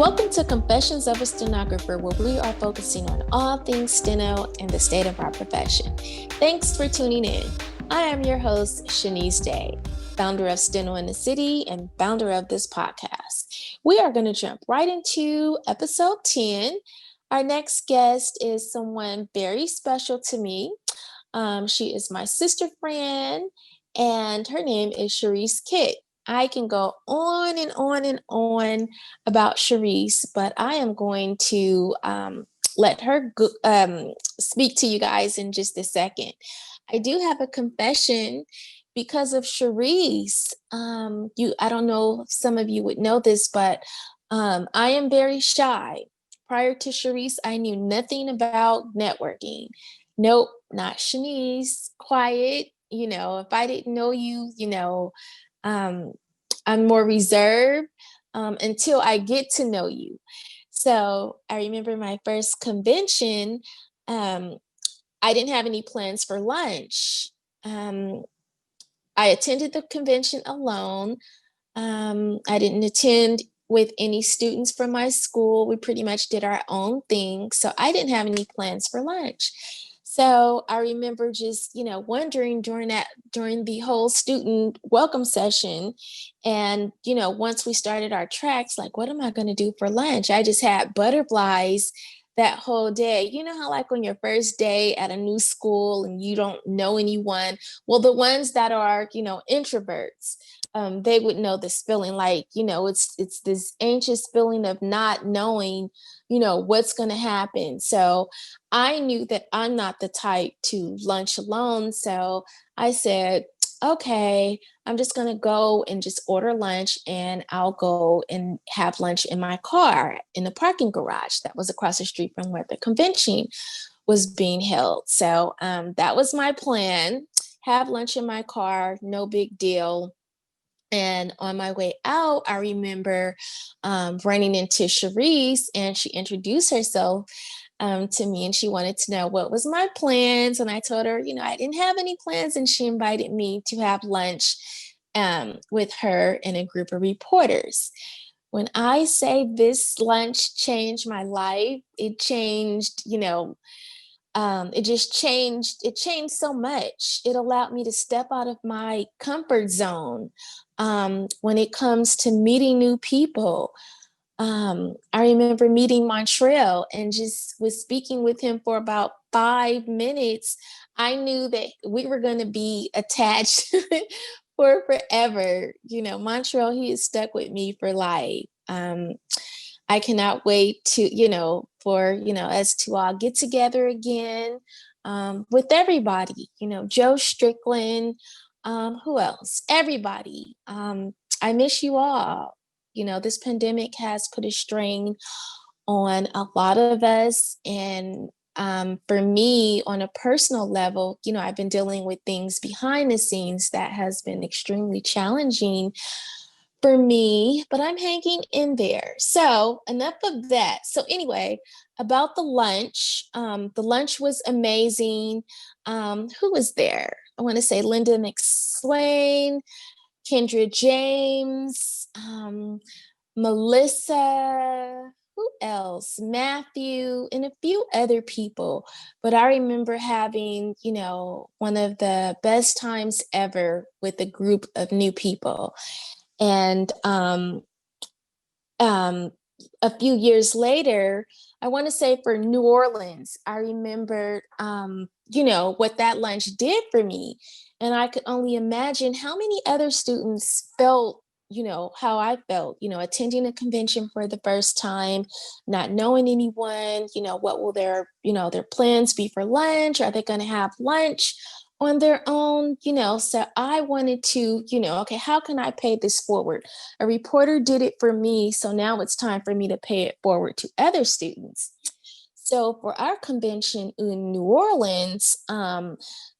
Welcome to Confessions of a Stenographer, where we are focusing on all things steno and the state of our profession. Thanks for tuning in. I am your host, Shaunise Day, founder of Steno in the City and founder of this podcast. We are going to jump right into episode 10. Our next guest is someone very special to me. She is my sister friend, and her name is Charisee Kitt. I can go on and on and on about Charisee, but I am going to let her speak to you guys in just a second. I do have a confession because of Charisee. I don't know if some of you would know this, but I am very shy. Prior to Charisee, I knew nothing about networking. Nope, not Shaunise. Quiet. If I didn't know you, um, I'm more reserved until I get to know you. So I remember my first convention. I didn't have any plans for lunch. Um, I attended the convention alone. I didn't attend with any students from my school. We pretty much did our own thing. So I didn't have any plans for lunch. So I remember just, wondering during the whole student welcome session. And, once we started our tracks, like, what am I going to do for lunch? I just had butterflies that whole day. You know how, like, on your first day at a new school and you don't know anyone? Well, the ones that are, introverts, they would know this feeling, like, it's this anxious feeling of not knowing, what's going to happen. So I knew that I'm not the type to lunch alone. So I said, okay, I'm just going to go and just order lunch, and I'll go and have lunch in my car in the parking garage that was across the street from where the convention was being held. So that was my plan. Have lunch in my car, no big deal. And on my way out, I remember running into Charisee, and she introduced herself to me, and she wanted to know what was my plans. And I told her, I didn't have any plans, and she invited me to have lunch with her and a group of reporters. When I say this lunch changed my life, it changed, it changed so much. It allowed me to step out of my comfort zone when it comes to meeting new people. I remember meeting Montreal and just was speaking with him for about 5 minutes. I knew that we were going to be attached for forever. Montreal, he is stuck with me for life. I cannot wait to, for, us to all get together again with everybody, Joe Strickland, who else? Everybody. I miss you all. This pandemic has put a strain on a lot of us. And for me, on a personal level, I've been dealing with things behind the scenes that has been extremely challenging for me, but I'm hanging in there. So enough of that. So anyway, about the lunch was amazing. Who was there? I want to say Linda McSwain, Kendra James, Melissa, who else? Matthew, and a few other people. But I remember having, one of the best times ever with a group of new people. And a few years later, I want to say for New Orleans, I remembered, what that lunch did for me. And I could only imagine how many other students felt, how I felt, attending a convention for the first time, not knowing anyone, what will their plans be for lunch? Are they going to have lunch on their own? So I wanted to, okay, how can I pay this forward? A reporter did it for me, so now it's time for me to pay it forward to other students. So for our convention in New Orleans,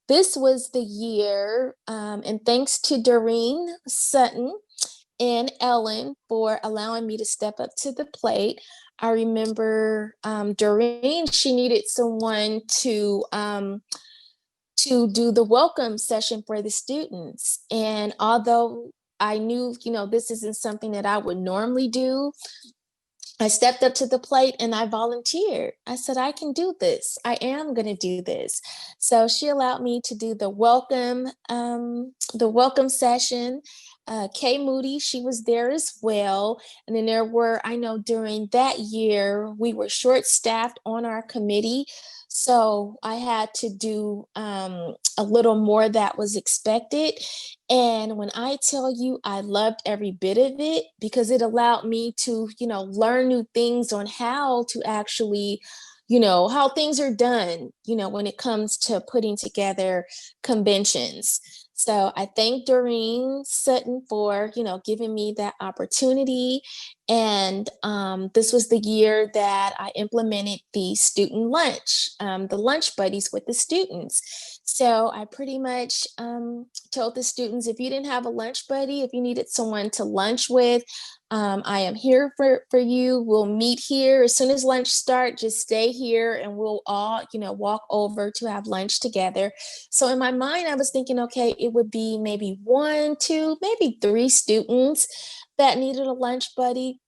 this was the year, and thanks to Doreen Sutton and Ellen for allowing me to step up to the plate. I remember Doreen, she needed someone to do the welcome session for the students. And although I knew, this isn't something that I would normally do, I stepped up to the plate and I volunteered. I said, I can do this. I am going to do this. So she allowed me to do the welcome session. Kay Moody, she was there as well. And then there were, I know during that year, we were short staffed on our committee. So I had to do a little more that was expected. And when I tell you, I loved every bit of it because it allowed me to, learn new things on how to actually, how things are done, when it comes to putting together conventions. So I thank Doreen Sutton for, giving me that opportunity. And this was the year that I implemented the student lunch, the lunch buddies with the students. So I pretty much told the students, if you didn't have a lunch buddy, if you needed someone to lunch with, I am here for you. We'll meet here as soon as lunch starts. Just stay here and we'll all, walk over to have lunch together. So in my mind, I was thinking, okay, it would be maybe one, two, maybe three students that needed a lunch buddy.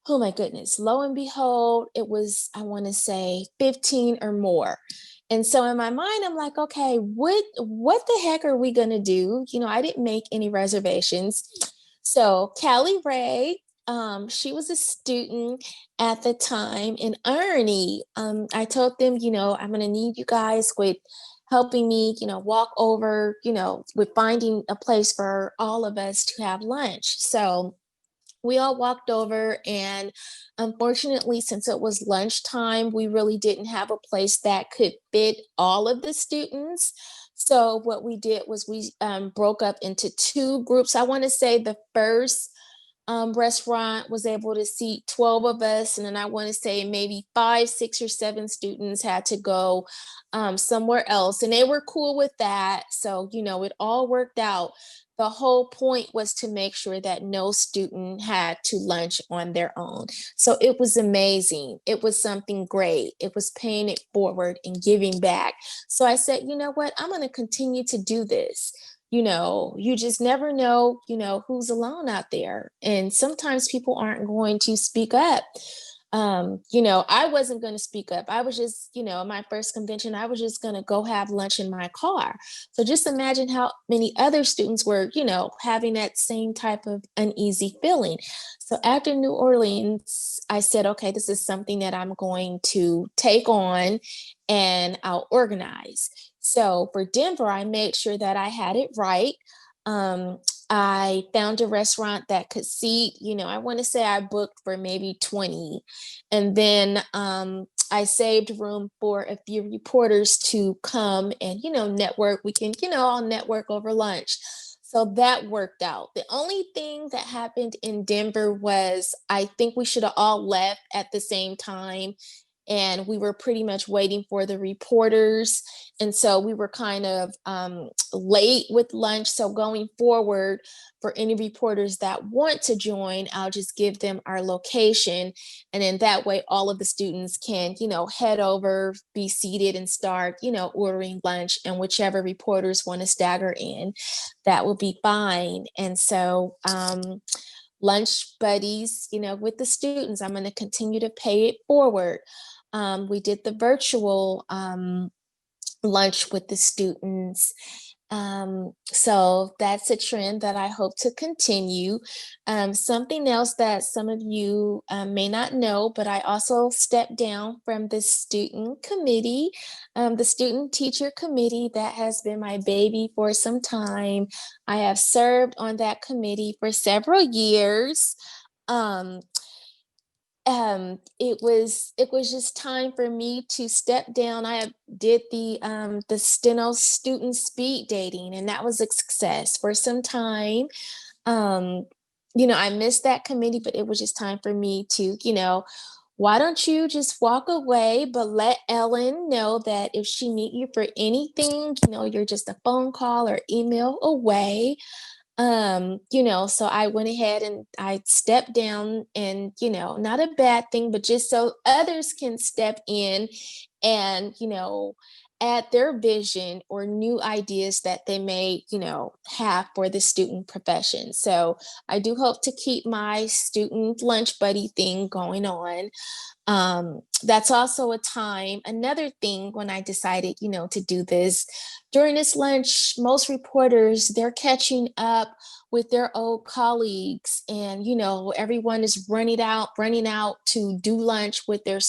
Oh my goodness, lo and behold, it was, I want to say 15 or more. And so in my mind, I'm like, okay, what the heck are we gonna do? I didn't make any reservations. So Callie Ray, she was a student at the time, and Ernie, I told them, I'm gonna need you guys with helping me, walk over, with finding a place for all of us to have lunch. So we all walked over, and unfortunately, since it was lunchtime, we really didn't have a place that could fit all of the students. So what we did was we broke up into two groups. I want to say the first restaurant was able to seat 12 of us. And then I want to say maybe five, six, or seven students had to go somewhere else. And they were cool with that. So, it all worked out. The whole point was to make sure that no student had to lunch on their own. So it was amazing. It was something great. It was paying it forward and giving back. So I said, you know what? I'm going to continue to do this. You just never know, who's alone out there. And sometimes people aren't going to speak up. I wasn't going to speak up. I was just, my first convention, I was just going to go have lunch in my car. So just imagine how many other students were, having that same type of uneasy feeling. So after New Orleans, I said, okay, this is something that I'm going to take on and I'll organize. So for Denver, I made sure that I had it right. Um, I found a restaurant that could seat, I want to say I booked for maybe 20. And then I saved room for a few reporters to come and, network. We can, all network over lunch. So that worked out. The only thing that happened in Denver was I think we should have all left at the same time. And we were pretty much waiting for the reporters. And so we were kind of late with lunch. So going forward, for any reporters that want to join, I'll just give them our location. And then that way, all of the students can, head over, be seated, and start, ordering lunch. And whichever reporters want to stagger in, that will be fine. And so, lunch buddies, with the students, I'm going to continue to pay it forward. We did the virtual lunch with the students. So that's a trend that I hope to continue. Something else that some of you may not know, but I also stepped down from the student committee, the student teacher committee that has been my baby for some time. I have served on that committee for several years. Um, it was just time for me to step down. I did the steno student speed dating, and that was a success for some time. um I missed that committee, but it was just time for me to, why don't you just walk away, but let Ellen know that if she need you for anything, you're just a phone call or email away. So I went ahead and I stepped down, and, not a bad thing, but just so others can step in and, add their vision or new ideas that they may, have for the student profession. So I do hope to keep my student lunch buddy thing going on. That's also a time, another thing when I decided, to do this during this lunch, most reporters, they're catching up with their old colleagues and, everyone is running out to do lunch with their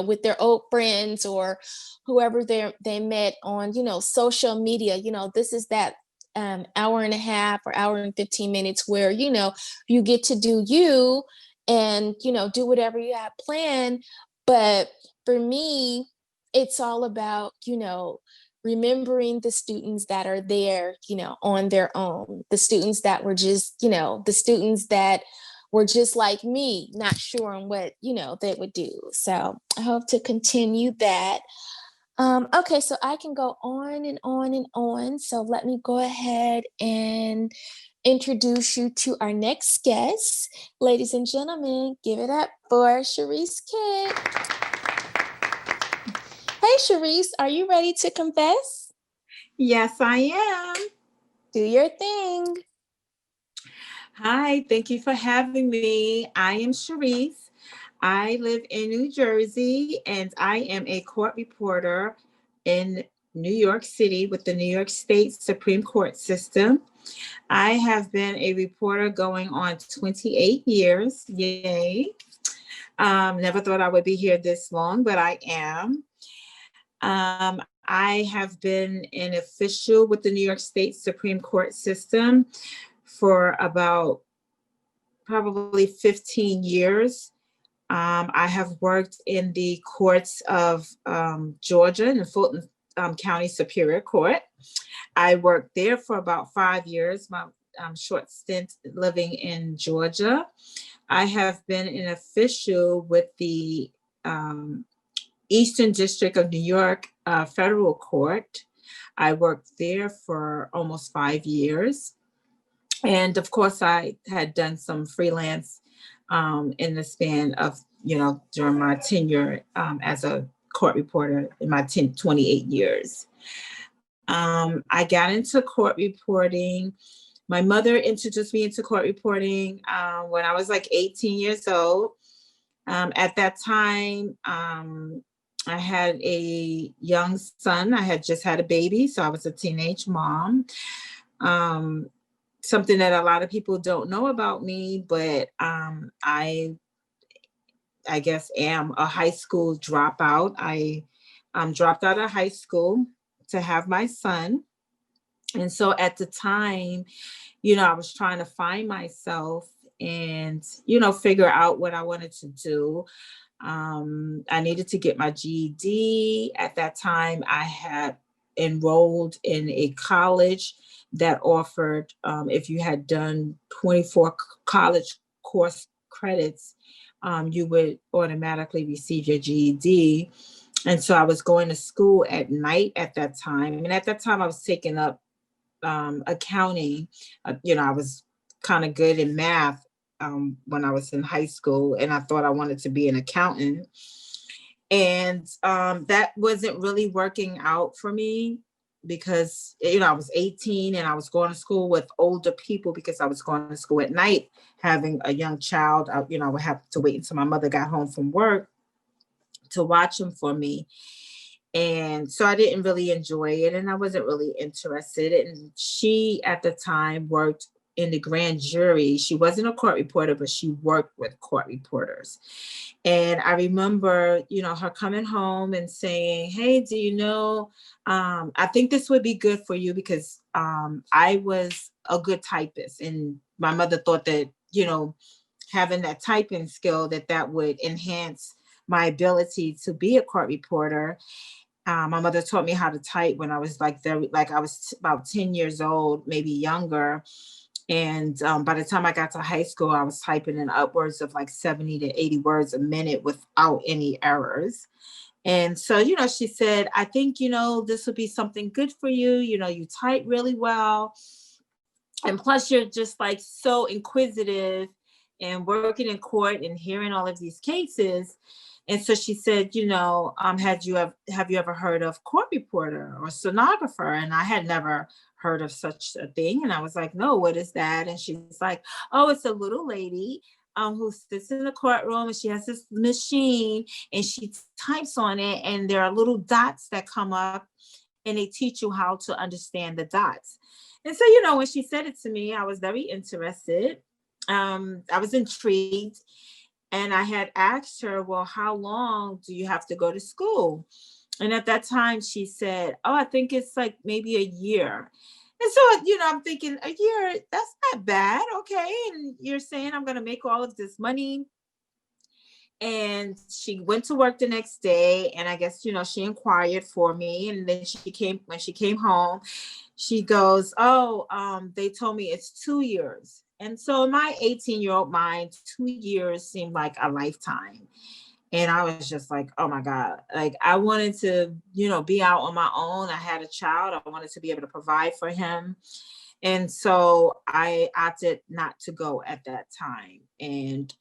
with their old friends or whoever they met on, social media. This is that hour and a half or hour and 15 minutes where, you get to do you and do whatever you have planned. But for me, it's all about remembering the students that are there on their own, the students that were just the students that were just like me, not sure on what they would do. So I hope to continue that. Okay, so I can go on and on and on. So let me go ahead and introduce you to our next guest. Ladies and gentlemen, give it up for Charisee Kitt. Hey, Charisee, are you ready to confess? Yes, I am. Do your thing. Hi, thank you for having me. I am Charisee. I live in New Jersey and I am a court reporter in New York City with the New York State Supreme Court system. I have been a reporter going on 28 years. Yay. Never thought I would be here this long, but I am. I have been an official with the New York State Supreme Court system for about probably 15 years. I have worked in the courts of Georgia in the Fulton County Superior Court. I worked there for about 5 years, my short stint living in Georgia. I have been an official with the Eastern District of New York Federal Court. I worked there for almost 5 years. And of course, I had done some freelance in the span of, during my tenure as a court reporter in my 28 years. I got into court reporting. My mother introduced me into court reporting when I was like 18 years old. At that time, I had a young son. I had just had a baby, so I was a teenage mom. Something that a lot of people don't know about me, but I guess am a high school dropout. I dropped out of high school to have my son. And so at the time, I was trying to find myself and, figure out what I wanted to do. I needed to get my GED. At that time, I had enrolled in a college that offered, if you had done 24 college course credits, you would automatically receive your GED. And so I was going to school at night at that time. And at that time, I was taking up accounting. I was kind of good in math when I was in high school, and I thought I wanted to be an accountant. And that wasn't really working out for me because, I was 18 and I was going to school with older people because I was going to school at night, having a young child. I would have to wait until my mother got home from work to watch him for me. And so I didn't really enjoy it and I wasn't really interested. And she, at the time, worked in the grand jury. She wasn't a court reporter, but she worked with court reporters. And I remember, her coming home and saying, hey, do you know, I think this would be good for you because I was a good typist. And my mother thought that, having that typing skill, that would enhance my ability to be a court reporter. My mother taught me how to type when I was I was about 10 years old, maybe younger. And by the time I got to high school, I was typing in upwards of like 70 to 80 words a minute without any errors. And so, she said, I think, this would be something good for you. You type really well. And plus you're just like so inquisitive and working in court and hearing all of these cases And so she said, have you ever heard of court reporter or stenographer? And I had never heard of such a thing. And I was like, no, what is that? And she's like, oh, it's a little lady who sits in the courtroom, and she has this machine and she types on it, and there are little dots that come up, and they teach you how to understand the dots. And so, when she said it to me, I was very interested. I was intrigued. And I had asked her, well, how long do you have to go to school? And at that time she said, oh, I think it's like maybe a year. And so, I'm thinking, a year, that's not bad. Okay. And you're saying I'm going to make all of this money. And she went to work the next day. And I guess, she inquired for me. And then when she came home, she goes, oh, they told me it's 2 years. And so in my 18-year-old mind, 2 years seemed like a lifetime. And I was just like, oh my God, like I wanted to, be out on my own. I had a child. I wanted to be able to provide for him. And so I opted not to go at that time. And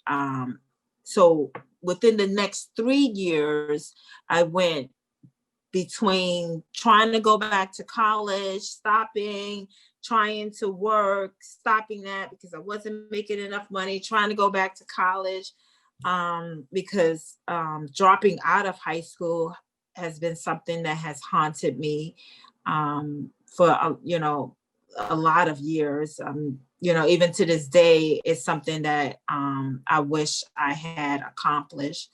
so within the next 3 years, I went between trying to go back to college, stopping, trying to work, stopping that because I wasn't making enough money, trying to go back to college, because dropping out of high school has been something that has haunted me for, a lot of years. Even to this day, it's something that I wish I had accomplished.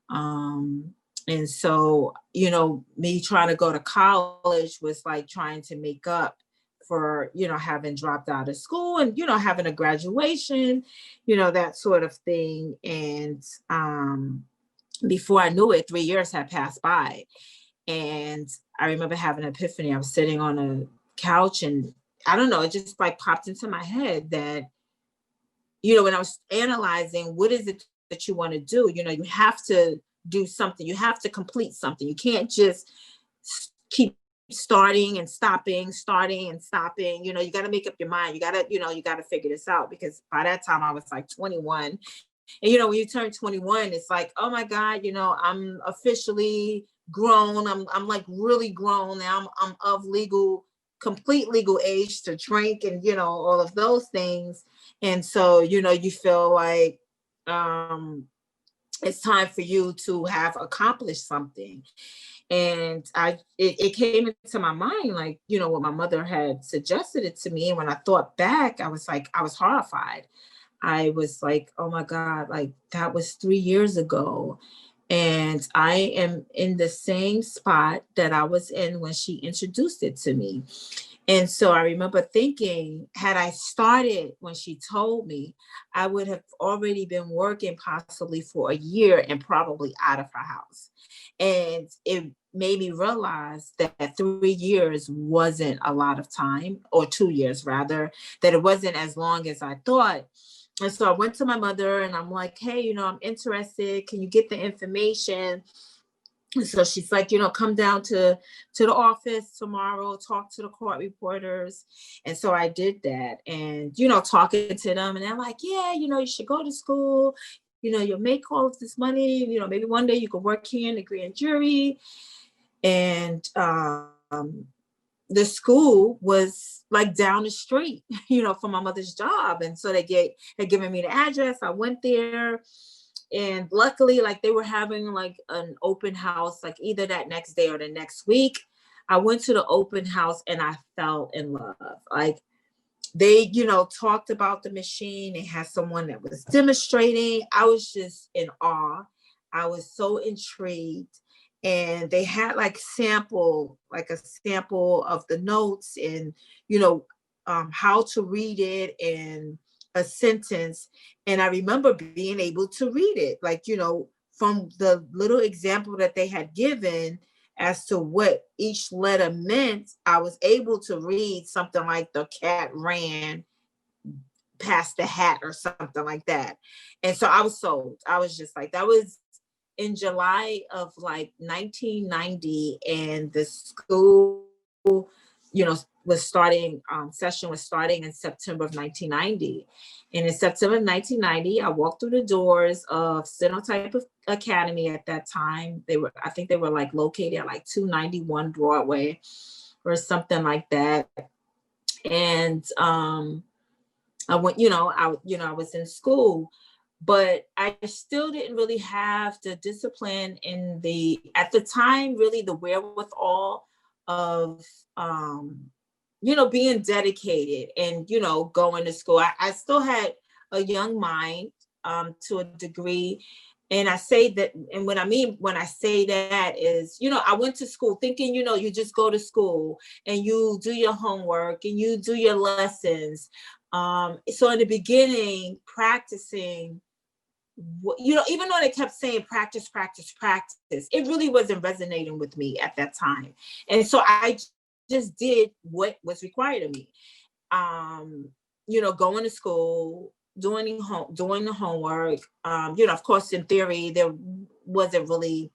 And so, me trying to go to college was like trying to make up for, having dropped out of school and, having a graduation, that sort of thing. And before I knew it, 3 years had passed by. And I remember having an epiphany. I was sitting on a couch and I don't know, it just like popped into my head that, when I was analyzing what is it that you want to do, you have to do something. You have to complete something. You can't just keep starting and stopping. You got to make up your mind. You got to figure this out, because by that time I was like 21. And, when you turn 21, it's like, oh my God, I'm officially grown. I'm like really grown now. I'm of complete legal age to drink and, all of those things. And so, you feel like, it's time for you to have accomplished something. And it came into my mind, like, what my mother had suggested it to me. And when I thought back, I was horrified. I was like, oh my God, like that was 3 years ago. And I am in the same spot that I was in when she introduced it to me. And so I remember thinking, had I started when she told me, I would have already been working possibly for a year and probably out of her house. And it made me realize that 3 years wasn't a lot of time, or 2 years rather, that it wasn't as long as I thought. And so I went to my mother and I'm like, hey, I'm interested. Can you get the information? And so she's like, come down to the office tomorrow, talk to the court reporters. And so I did that, and, talking to them, and they're like, yeah, you should go to school, you'll make all of this money, maybe one day you could work here in the grand jury. And the school was like down the street, from my mother's job. And so they had given me the address. I went there. And luckily, like they were having like an open house, like either that next day or the next week. I went to the open house and I fell in love. Like they, talked about the machine. They had someone that was demonstrating. I was just in awe. I was so intrigued. And they had like a sample of the notes and, how to read it and a sentence. And I remember being able to read it, like, from the little example that they had given as to what each letter meant. I was able to read something like the cat ran past the hat or something like that. And so I was sold. I was just like, that was in July of like 1990. And the school, session was starting in September of 1990. And in September of 1990, I walked through the doors of Stenotype Academy at that time. I think they were like located at like 291 Broadway or something like that. And I went, I was in school, but I still didn't really have the discipline at the time, really the wherewithal of, being dedicated and, going to school. I still had a young mind to a degree. And I say that, and what I mean when I say that is, I went to school thinking, you just go to school and you do your homework and you do your lessons. So in the beginning, practicing, even though they kept saying practice, practice, practice, it really wasn't resonating with me at that time. And so I just did what was required of me. Going to school, doing the homework. Of course, in theory, there wasn't really,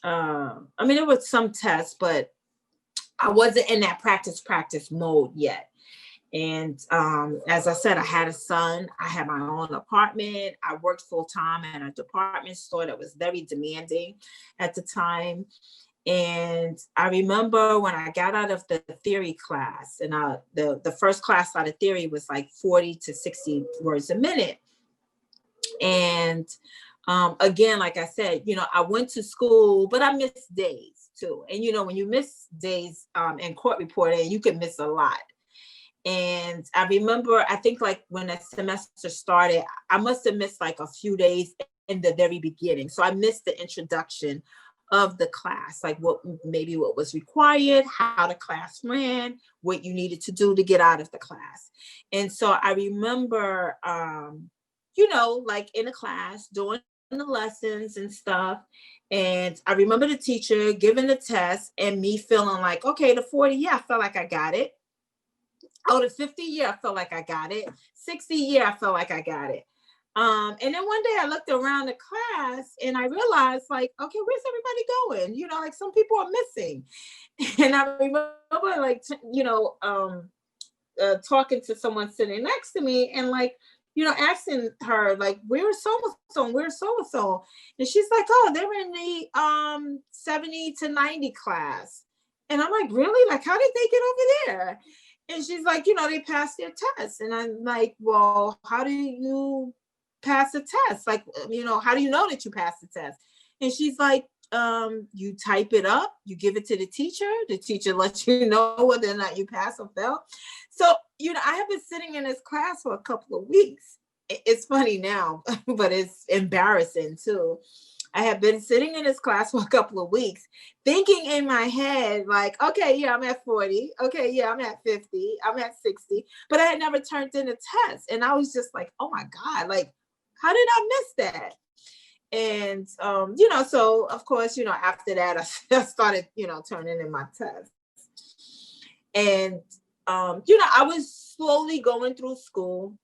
there was some tests, but I wasn't in that practice mode yet. And as I said, I had a son. I had my own apartment. I worked full time at a department store that was very demanding at the time. And I remember when I got out of the theory class, and the first class out of theory was like 40 to 60 words a minute. And again, like I said, I went to school, but I missed days too. And, when you miss days in court reporting, you can miss a lot. And I remember, I think like when the semester started, I must have missed like a few days in the very beginning. So I missed the introduction of the class, like what was required, how the class ran, what you needed to do to get out of the class. And so I remember, like in a class doing the lessons and stuff. And I remember the teacher giving the test and me feeling like, okay, the 40, yeah, I felt like I got it. Oh, the 50, yeah, I felt like I got it. 60, yeah, I felt like I got it. And then one day I looked around the class and I realized like, okay, where's everybody going? Like some people are missing. And I remember like, talking to someone sitting next to me and like, asking her like, where's so-and-so and where's so-and-so? And she's like, oh, they're in the 70 to 90 class. And I'm like, really? Like, how did they get over there? And she's like, they passed their test. And I'm like, well, how do you pass a test? Like, how do you know that you passed the test? And she's like, you type it up, you give it to the teacher lets you know whether or not you pass or fail. So, I have been sitting in this class for a couple of weeks. It's funny now, but it's embarrassing too. I have been sitting in this class for a couple of weeks, thinking in my head, like, okay, yeah, I'm at 40. Okay, yeah, I'm at 50. I'm at 60. But I had never turned in a test. And I was just like, oh my God, like, how did I miss that? And, so of course, after that, I started, turning in my tests. And, I was slowly going through school.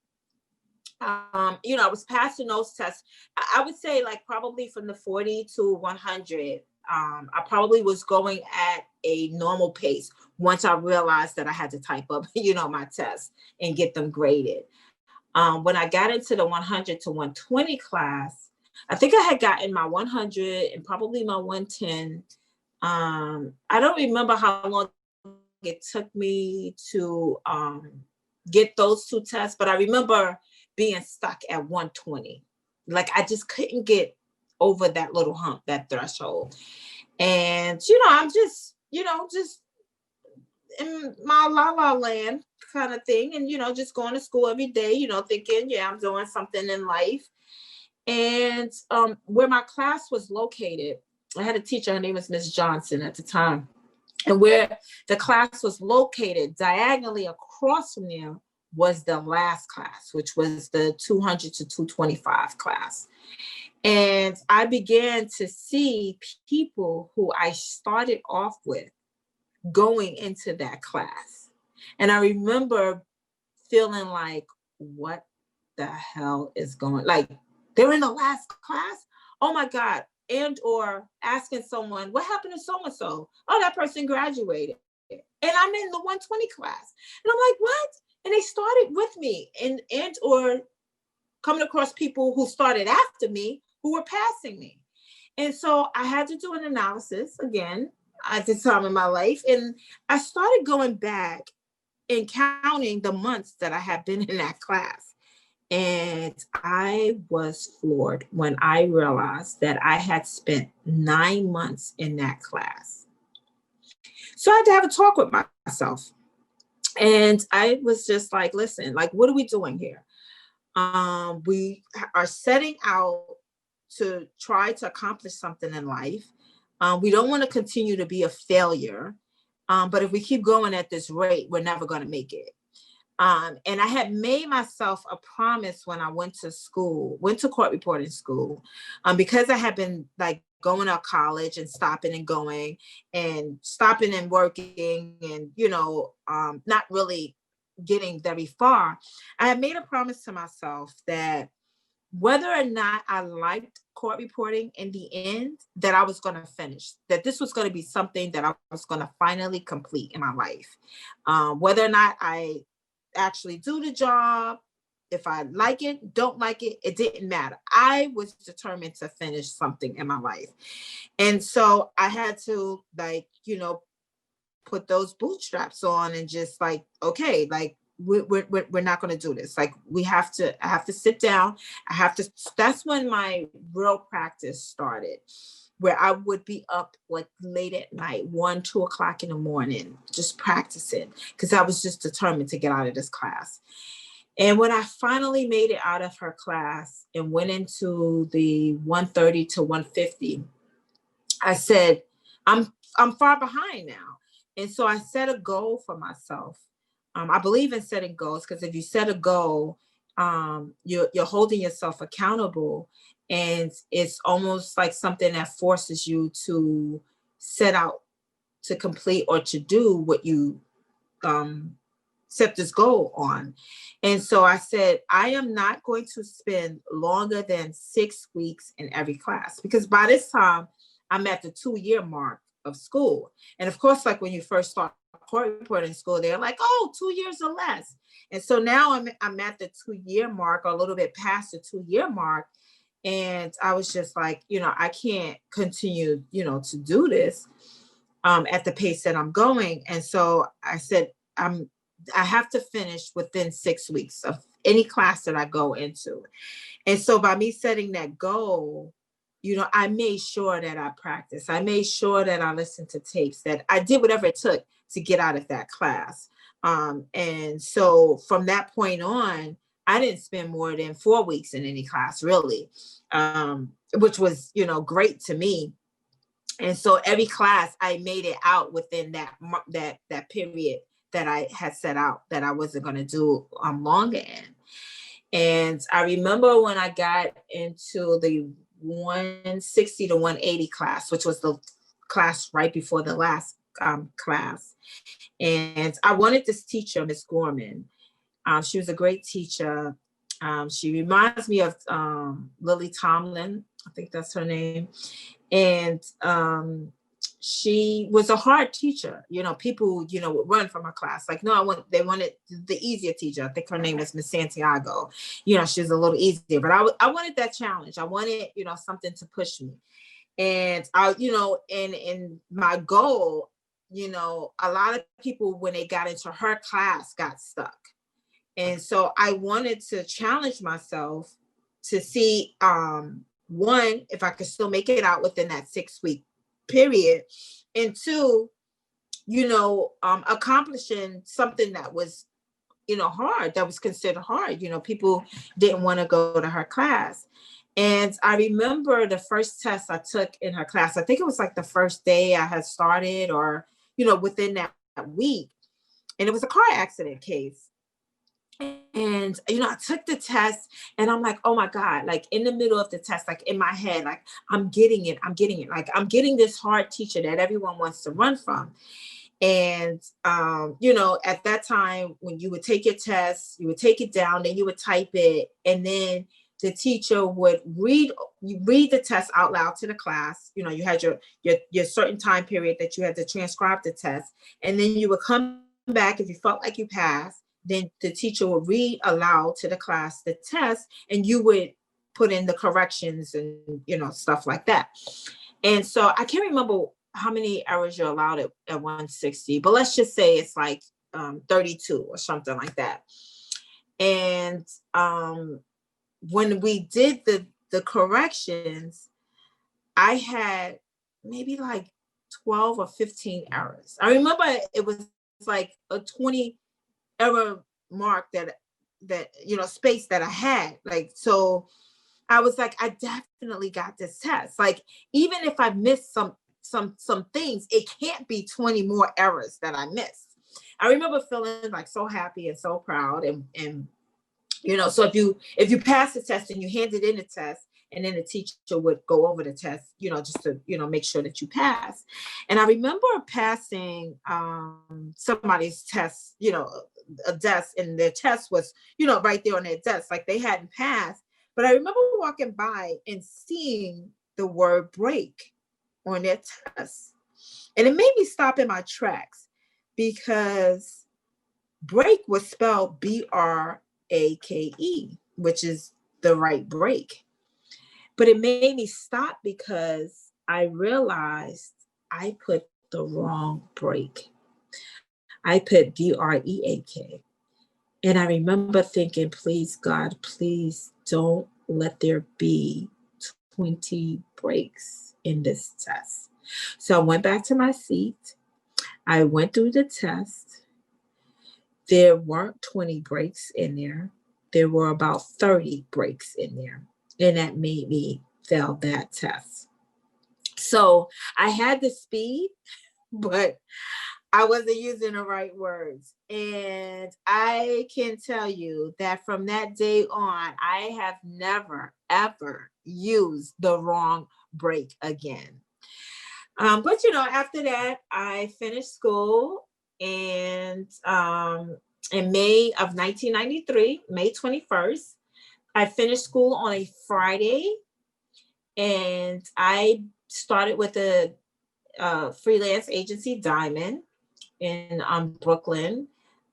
I was passing those tests. I would say like probably from the 40 to 100. I probably was going at a normal pace once I realized that I had to type up, my tests and get them graded. When I got into the 100 to 120 class, I think I had gotten my 100 and probably my 110. I don't remember how long it took me to get those two tests, but I remember being stuck at 120. Like I just couldn't get over that little hump, that threshold. And, I'm just in my la land kind of thing. And, just going to school every day, thinking, yeah, I'm doing something in life. And where my class was located, I had a teacher, her name was Miss Johnson at the time. And where the class was located, diagonally across from there, was the last class, which was the 200 to 225 class. And I began to see people who I started off with going into that class. And I remember feeling like, what the hell is going, like, they're in the last class? Oh my God. And or asking someone, what happened to so-and-so? Oh, that person graduated. And I'm in the 120 class. And I'm like, what? And they started with me and or coming across people who started after me who were passing me. And so I had to do an analysis again at this time in my life. And I started going back and counting the months that I had been in that class. And I was floored when I realized that I had spent 9 months in that class. So I had to have a talk with myself. And I was just like, listen, like, what are we doing here? We are setting out to try to accomplish something in life. We don't want to continue to be a failure. But if we keep going at this rate, we're never going to make it. And I had made myself a promise when I went to court reporting school, because I had been like going to college and stopping and going and stopping and working and, not really getting very far. I had made a promise to myself that whether or not I liked court reporting in the end, that I was going to finish, that this was going to be something that I was going to finally complete in my life. Whether or not I actually do the job, if I like it, don't like it, it didn't matter. I was determined to finish something in my life. And so I had to put those bootstraps on and just like, okay, like we're not going to do this. Like I have to sit down. That's when my real practice started, where I would be up like late at night, 1, 2 o'clock in the morning, just practicing because I was just determined to get out of this class. And when I finally made it out of her class and went into the 130 to 150, I said, I'm far behind now. And so I set a goal for myself. I believe in setting goals because if you set a goal, you're holding yourself accountable, and it's almost like something that forces you to set out to complete or to do what you set this goal on. And so I said, I am not going to spend longer than 6 weeks in every class, because by this time I'm at the 2-year mark of school. And of course, like when you first start court reporting school, they're like, oh, 2 years or less. And so now I'm at the 2-year mark, or a little bit past the 2-year mark. And I was just like, I can't continue, to do this at the pace that I'm going. And so I said, I have to finish within 6 weeks of any class that I go into. And so by me setting that goal, I made sure that I practiced. I made sure that I listened to tapes, that I did whatever it took to get out of that class. And so from that point on, I didn't spend more than 4 weeks in any class, really, which was, great to me. And so every class I made it out within that period that I had set out that I wasn't going to do longer in. And I remember when I got into the 160 to 180 class, which was the class right before the last class. And I wanted this teacher, Miss Gorman. She was a great teacher. She reminds me of Lily Tomlin. I think that's her name. And she was a hard teacher. People, would run from her class. Like, no, they wanted the easier teacher. I think her name was Miss Santiago. She was a little easier, but I wanted that challenge. I wanted, something to push me. And I, and my goal, a lot of people, when they got into her class, got stuck. And so I wanted to challenge myself to see, one, if I could still make it out within that 6-week period, and two, accomplishing something that was, hard, that was considered hard. People didn't want to go to her class. And I remember the first test I took in her class, I think it was like the first day I had started, or, within that week. And it was a car accident case. And, I took the test and I'm like, oh my God, like in the middle of the test, like in my head, like I'm getting it. Like I'm getting this hard teacher that everyone wants to run from. And, at that time, when you would take your test, you would take it down, then you would type it. And then the teacher would read the test out loud to the class. You know, you had your certain time period that you had to transcribe the test, and then you would come back if you felt like you passed. Then the teacher would read aloud to the class the test, and you would put in the corrections and stuff like that. And so I can't remember how many errors you're allowed at 160, but let's just say it's like 32 or something like that. And when we did the corrections, I had maybe like 12 or 15 errors. I remember it was like a 20 error mark that space that I had. Like, so I was like, I definitely got this test. Like, even if I missed some things, it can't be 20 more errors that I missed. I remember feeling like so happy and so proud, and so if you pass the test and you handed in the test, and then the teacher would go over the test, just to make sure that you pass. And I remember passing somebody's test, a desk, and their test was right there on their desk, like they hadn't passed. But I remember walking by and seeing the word break on their test, and it made me stop in my tracks, because break was spelled BRAKE, which is the right break. But it made me stop because I realized I put the wrong break. I put BREAK. And I remember thinking, please, God, please don't let there be 20 breaks in this test. So I went back to my seat. I went through the test. There weren't 20 breaks in there. There were about 30 breaks in there. And that made me fail that test. So I had the speed, but I wasn't using the right words. And I can tell you that from that day on, I have never, ever used the wrong break again. But after that, I finished school, and in May of 1993, May 21st, I finished school on a Friday, and I started with a freelance agency, Diamond, in Brooklyn,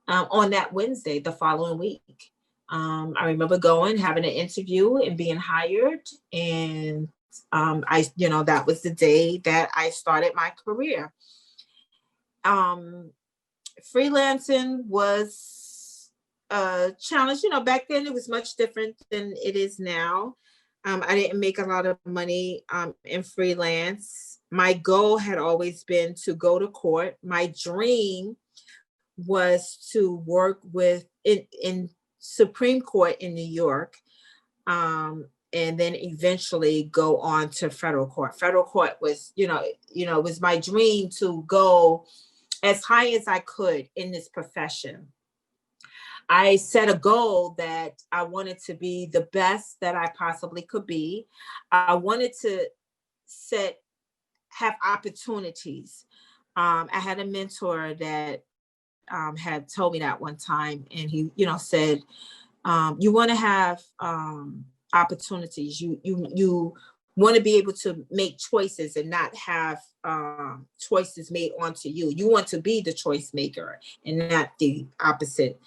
on that Wednesday, the following week. I remember having an interview and being hired, and that was the day that I started my career. Freelancing was a challenge. Back then it was much different than it is now. I didn't make a lot of money in freelance. My goal had always been to go to court. My dream was to work in Supreme Court in New York, and then eventually go on to federal court. Federal court was, it was my dream to go as high as I could in this profession. I set a goal that I wanted to be the best that I possibly could be. I wanted to have opportunities. I had a mentor that had told me that one time, and he, said, you want to have opportunities. You want to be able to make choices and not have choices made onto you. You want to be the choice maker and not the opposite.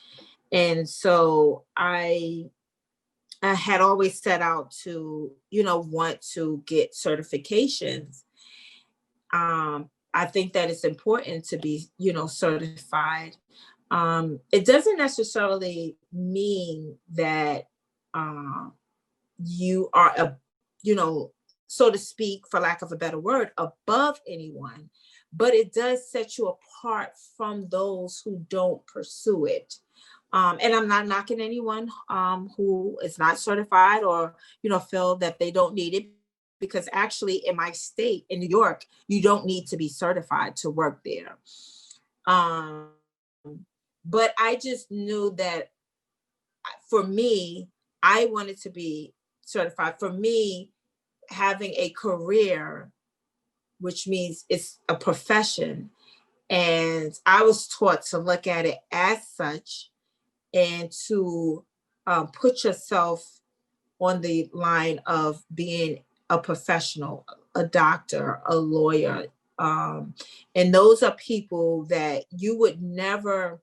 And so I had always set out to, want to get certifications. I think that it's important to be, certified. It doesn't necessarily mean that you are so to speak, for lack of a better word, above anyone, but it does set you apart from those who don't pursue it. And I'm not knocking anyone who is not certified or, feel that they don't need it, because actually in my state, in New York, you don't need to be certified to work there. But I just knew that for me, I wanted to be certified. For me, having a career, which means it's a profession, and I was taught to look at it as such, and to put yourself on the line of being a professional, a doctor, a lawyer. And those are people that you would never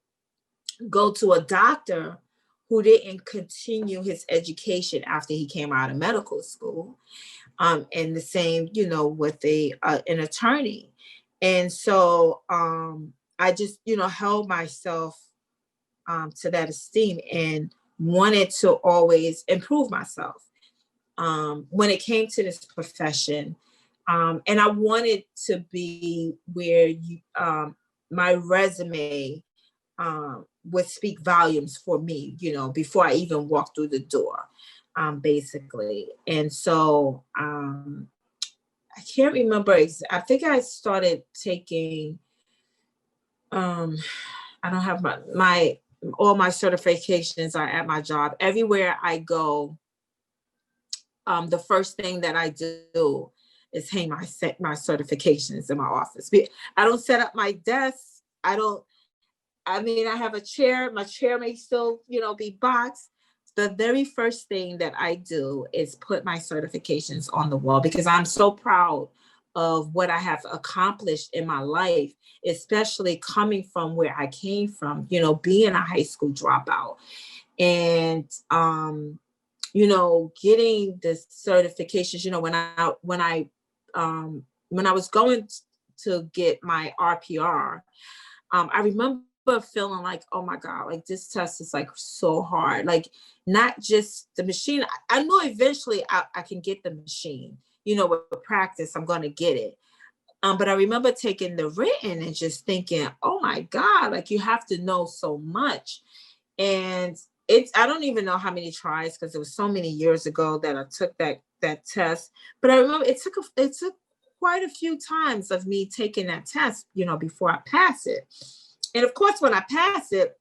go to a doctor who didn't continue his education after he came out of medical school. And the same, with an attorney. And so I just, held myself to that esteem and wanted to always improve myself when it came to this profession. And I wanted to be where my resume would speak volumes for me, before I even walked through the door, basically. And so I can't remember. I think I started taking, I don't have all my certifications are at my job. Everywhere I go, the first thing that I do is hang my certifications in my office. I don't set up my desk. I have a chair. My chair may still, be boxed. The very first thing that I do is put my certifications on the wall because I'm so proud of what I have accomplished in my life, especially coming from where I came from, being a high school dropout and, getting the certifications, when I was going to get my RPR, I remember feeling like, oh my God, like this test is like so hard. Like not just the machine. I know eventually I can get the machine, with practice, I'm going to get it. But I remember taking the written and just thinking, oh my God, like you have to know so much. And I don't even know how many tries, because it was so many years ago that I took that test. But I remember it took quite a few times of me taking that test, before I pass it. And of course, when I passed it,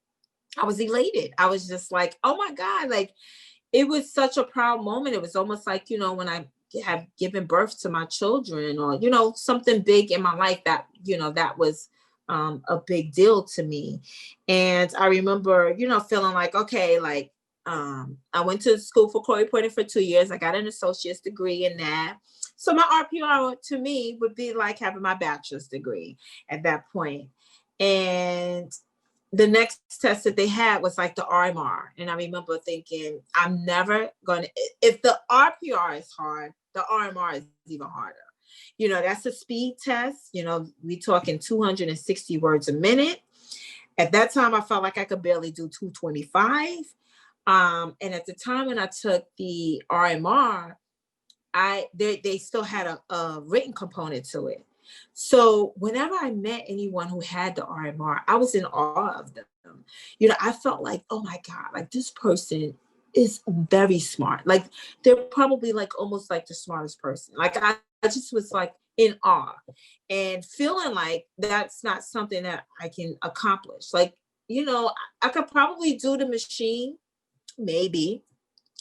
I was elated. I was just like, oh my God, like it was such a proud moment. It was almost like, when I have given birth to my children or, something big in my life that, that was a big deal to me. And I remember, feeling like, okay, like I went to school for Corey Porter for 2 years. I got an associate's degree in that. So my RPR to me would be like having my bachelor's degree at that point. And the next test that they had was like the RMR. And I remember thinking, I'm never going to, if the RPR is hard, the RMR is even harder. That's a speed test. We talking 260 words a minute. At that time, I felt like I could barely do 225. And at the time when I took the RMR, they still had a written component to it. So whenever I met anyone who had the RMR, I was in awe of them. I felt like, oh my God, like this person is very smart. Like they're probably like almost like the smartest person. Like I just was like in awe and feeling like that's not something that I can accomplish. Like, I could probably do the machine, maybe,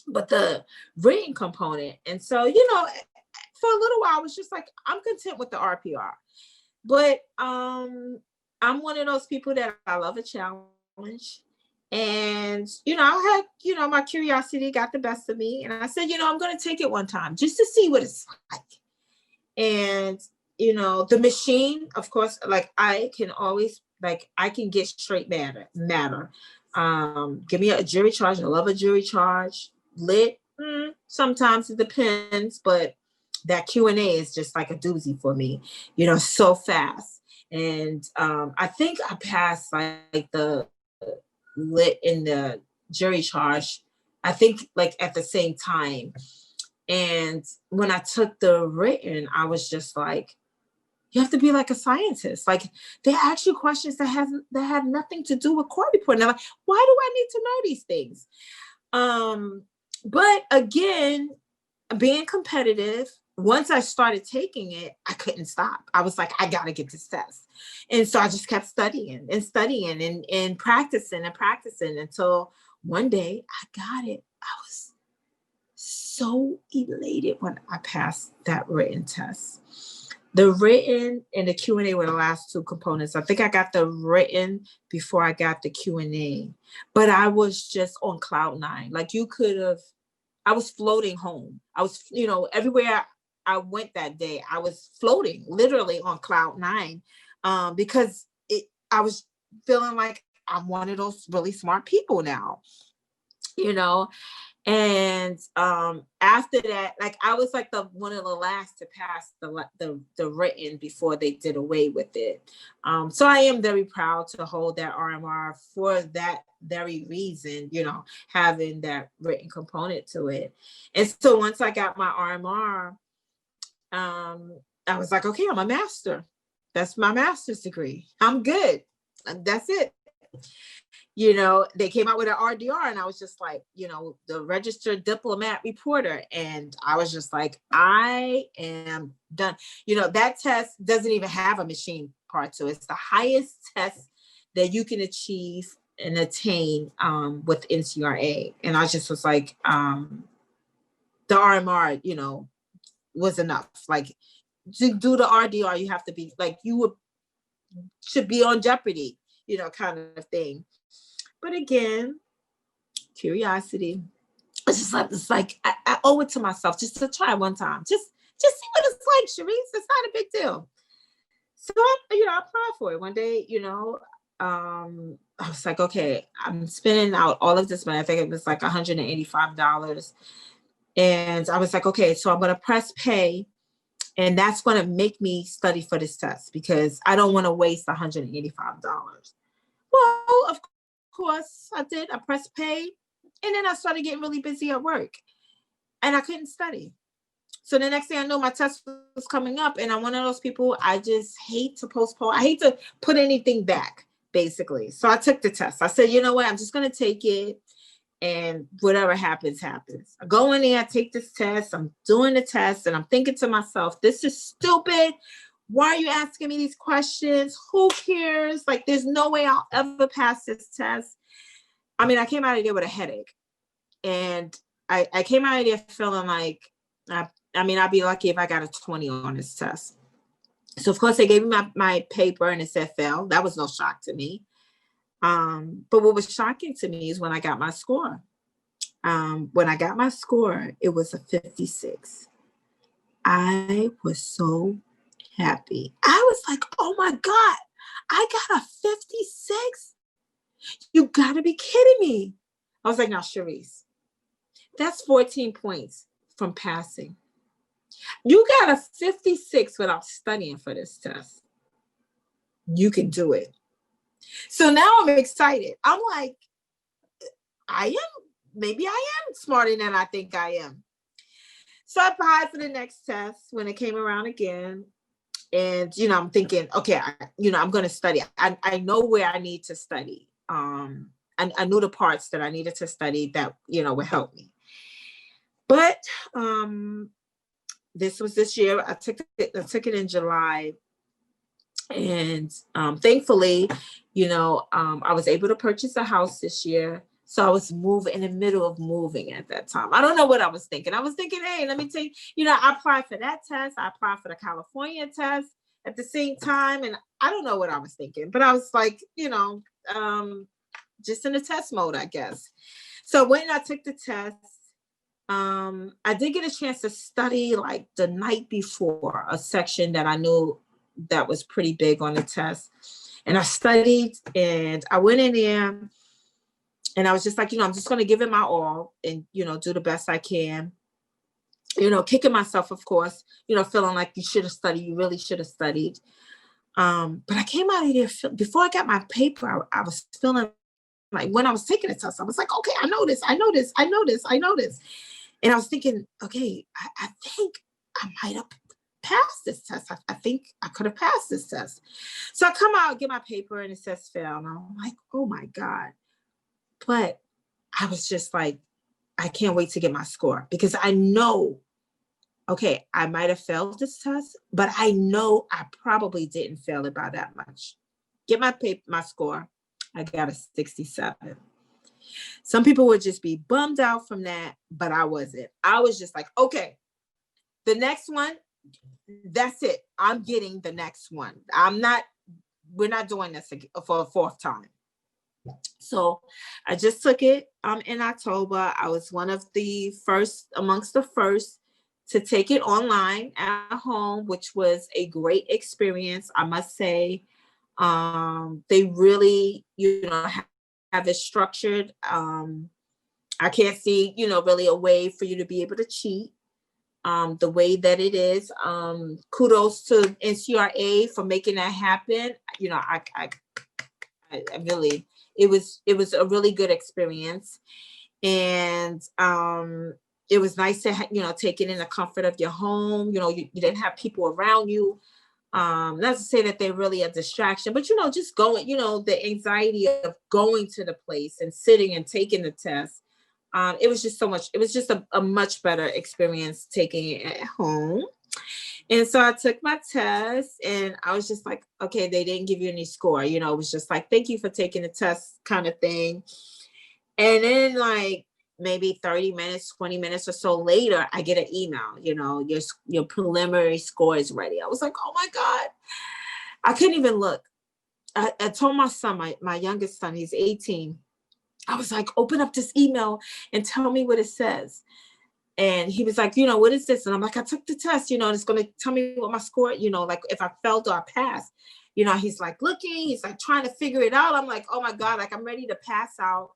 but the written component. And so, for a little while, I was just like, I'm content with the RPR. But I'm one of those people that I love a challenge. And, I had, my curiosity got the best of me. And I said, I'm going to take it one time just to see what it's like. And, the machine, of course, like I can always, like, I can get straight matter. Give me a jury charge. I love a jury charge. Lit. Sometimes it depends, but that Q&A is just like a doozy for me, so fast. And I think I passed like the lit in the jury charge, I think like at the same time. And when I took the written, I was just like, you have to be like a scientist. Like they ask you questions that have nothing to do with court reporting. I'm like, why do I need to know these things? But again, being competitive, once I started taking it, I couldn't stop. I was like, I got to get this test. And so I just kept studying and practicing until one day I got it. I was so elated when I passed that written test. The written and the Q&A were the last two components. I think I got the written before I got the Q&A, but I was just on cloud nine. Like you could have I was floating home. I was, everywhere I went that day, I was floating literally on cloud nine, because I was feeling like I'm one of those really smart people now, you know. And after that, like I was like the one of the last to pass the written before they did away with it. So I am very proud to hold that RMR for that very reason, having that written component to it. And so once I got my RMR, I was like, okay, I'm a master. That's my master's degree. I'm good. And that's it. They came out with an RDR and I was just like, the registered diplomat reporter. And I was just like, I am done. That test doesn't even have a machine part to it. It's the highest test that you can achieve and attain with NCRA. And I just was like, the RMR, was enough. Like to do the RDR, you have to be like, should be on Jeopardy, kind of thing. But again, curiosity. It's like I owe it to myself just to try one time. Just see what it's like, Charisee. It's not a big deal. So I applied for it one day. I was like, okay, I'm spending out all of this money. I think it was like $185, and I was like, okay, so I'm gonna press pay, and that's gonna make me study for this test because I don't want to waste $185. Well, of course I did. I pressed pay, and then I started getting really busy at work, and I couldn't study. So the next thing I know, my test was coming up, and I'm one of those people, I just hate to postpone. I hate to put anything back, basically. So I took the test. I said, you know what? I'm just going to take it, and whatever happens, happens. I go in there, I take this test. I'm doing the test, and I'm thinking to myself, this is stupid. Why are you asking me these questions? Who cares? Like, there's no way I'll ever pass this test. I mean, I came out of there with a headache. And I came out of there feeling like, I'd be lucky if I got a 20 on this test. So, of course, they gave me my paper and it said fail. That was no shock to me. But what was shocking to me is when I got my score. When I got my score, it was a 56. I was so happy. I was like, oh my God, I got a 56? You gotta be kidding me. I was like, now, Charisee, that's 14 points from passing. You got a 56 without studying for this test. You can do it. So now I'm excited. I'm like, maybe I am smarter than I think I am. So I applied for the next test when it came around again. And, I'm thinking, okay, I'm going to study. I know where I need to study. I knew the parts that I needed to study that, would help me. But this was this year. I took it in July. And thankfully, I was able to purchase a house this year. So I was in the middle of moving at that time. I don't know what I was thinking. I was thinking, hey, let me take, I applied for that test. I applied for the California test at the same time. And I don't know what I was thinking, but I was like, just in the test mode, I guess. So when I took the test, I did get a chance to study like the night before a section that I knew that was pretty big on the test. And I studied and I went in there and I was just like, I'm just going to give it my all and, do the best I can, kicking myself, of course, feeling like you should have studied. You really should have studied. But I came out of there before I got my paper. I was feeling like when I was taking the test, I was like, okay, I know this. And I was thinking, okay, I think I might have passed this test. I think I could have passed this test. So I come out, get my paper, and it says fail. And I'm like, oh my God. But I was just like, I can't wait to get my score because I know, okay, I might have failed this test, but I know I probably didn't fail it by that much. Get my score. I got a 67. Some people would just be bummed out from that, but I wasn't. I was just like, okay, the next one, that's it. I'm getting the next one. We're not doing this for a fourth time. So I just took it in October. I was one of the first, amongst the first, to take it online at home, which was a great experience, I must say. They really, have it structured. I can't see, really a way for you to be able to cheat the way that it is. Kudos to NCRA for making that happen. I really, it was a really good experience, and it was nice to take it in the comfort of your home. You didn't have people around you. Not to say that they're really a distraction, but just going, the anxiety of going to the place and sitting and taking the test. It was just so much, it was just a much better experience taking it at home. And so I took my test and I was just like, okay, they didn't give you any score. It was just like, thank you for taking the test kind of thing. And then like maybe 30 minutes, 20 minutes or so later, I get an email, your preliminary score is ready. I was like, oh my God, I couldn't even look. I told my son, my youngest son, he's 18. I was like, open up this email and tell me what it says. And he was like, what is this? And I'm like, I took the test, and it's going to tell me what my score, like if I failed or I passed. He's like looking, he's like trying to figure it out. I'm like, oh my God, like I'm ready to pass out.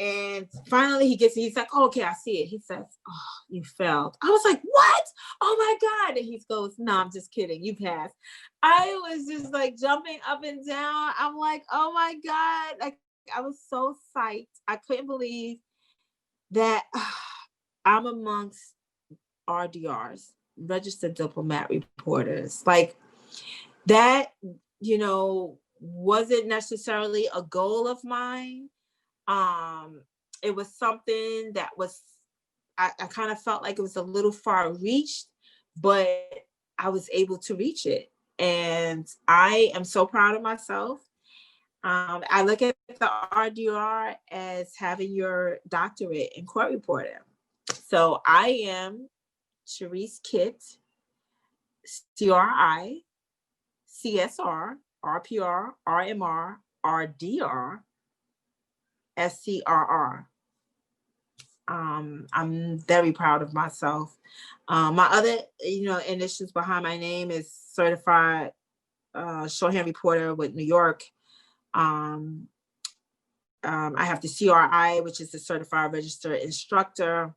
And finally he's like, oh, okay, I see it. He says, oh, you failed. I was like, what? Oh my God. And he goes, no, I'm just kidding. You passed. I was just like jumping up and down. I'm like, oh my God. Like I was so psyched. I couldn't believe that I'm amongst RDRs, registered diplomat reporters. Like that, wasn't necessarily a goal of mine. It was something that was, I kind of felt like it was a little far reached, but I was able to reach it. And I am so proud of myself. I look at the RDR as having your doctorate in court reporting. So I am Charisee Kitt, CRI, CSR, RPR, RMR, RDR, SCRR. I'm very proud of myself. My other, initials behind my name is certified shorthand reporter with New York. I have the CRI, which is the certified registered instructor,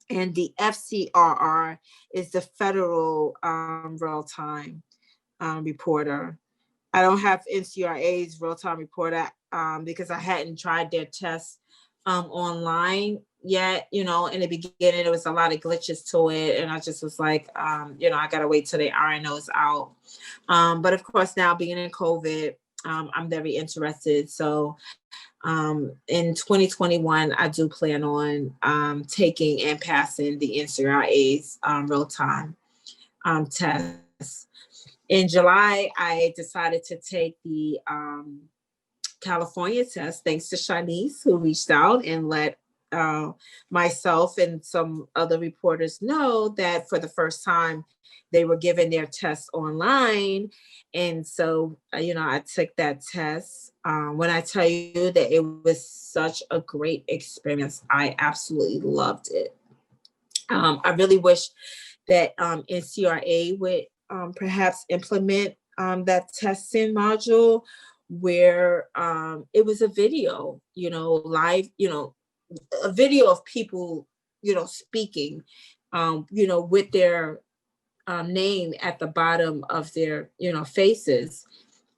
and the FCRR is the federal real-time reporter. I don't have NCRA's real-time reporter because I hadn't tried their tests online yet. In the beginning, there was a lot of glitches to it, and I just was like, I gotta wait till they iron those out. But of course, now being in COVID, I'm very interested. So in 2021, I do plan on taking and passing the NCRA's real-time test. In July, I decided to take the California test, thanks to Shaunise, who reached out and let myself and some other reporters know that for the first time they were giving their tests online. And so, I took that test. When I tell you that it was such a great experience, I absolutely loved it. I really wish that NCRA would perhaps implement that testing module where it was a video, live, a video of people, speaking, with their name at the bottom of their, faces.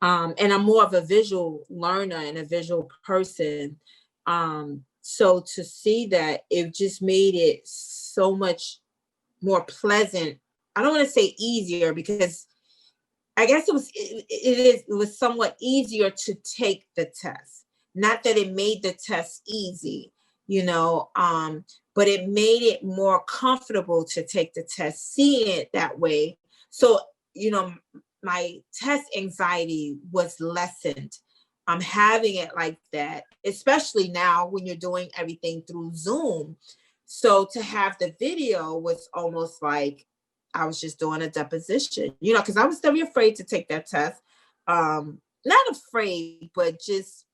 And I'm more of a visual learner and a visual person. So to see that, it just made it so much more pleasant. I don't want to say easier because I guess it was somewhat easier to take the test. Not that it made the test easy, but it made it more comfortable to take the test, seeing it that way. So, my test anxiety was lessened. I'm having it like that, especially now when you're doing everything through Zoom. So to have the video was almost like I was just doing a deposition, because I was very afraid to take that test. Not afraid, but just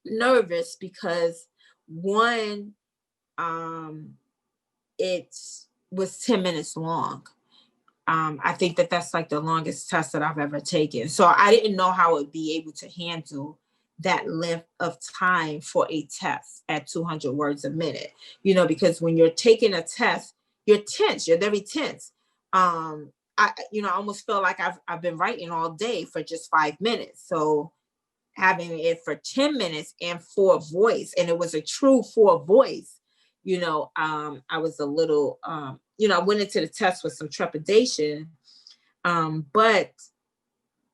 nervous because one, it was 10 minutes long. I think that that's like the longest test that I've ever taken. So I didn't know how I would be able to handle that length of time for a test at 200 words a minute, because when you're taking a test, you're tense, you're very tense. I almost feel like I've been writing all day for just 5 minutes. So having it for 10 minutes and for voice, and it was a true for voice, I was a little, I went into the test with some trepidation, but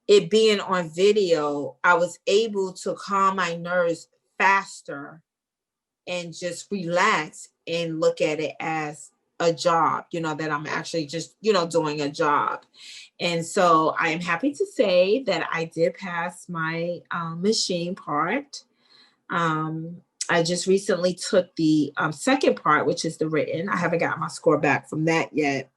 it being on video, I was able to calm my nerves faster and just relax and look at it as a job, that I'm actually just, doing a job. And so I am happy to say that I did pass my machine part. I just recently took the second part, which is the written. I haven't got my score back from that yet.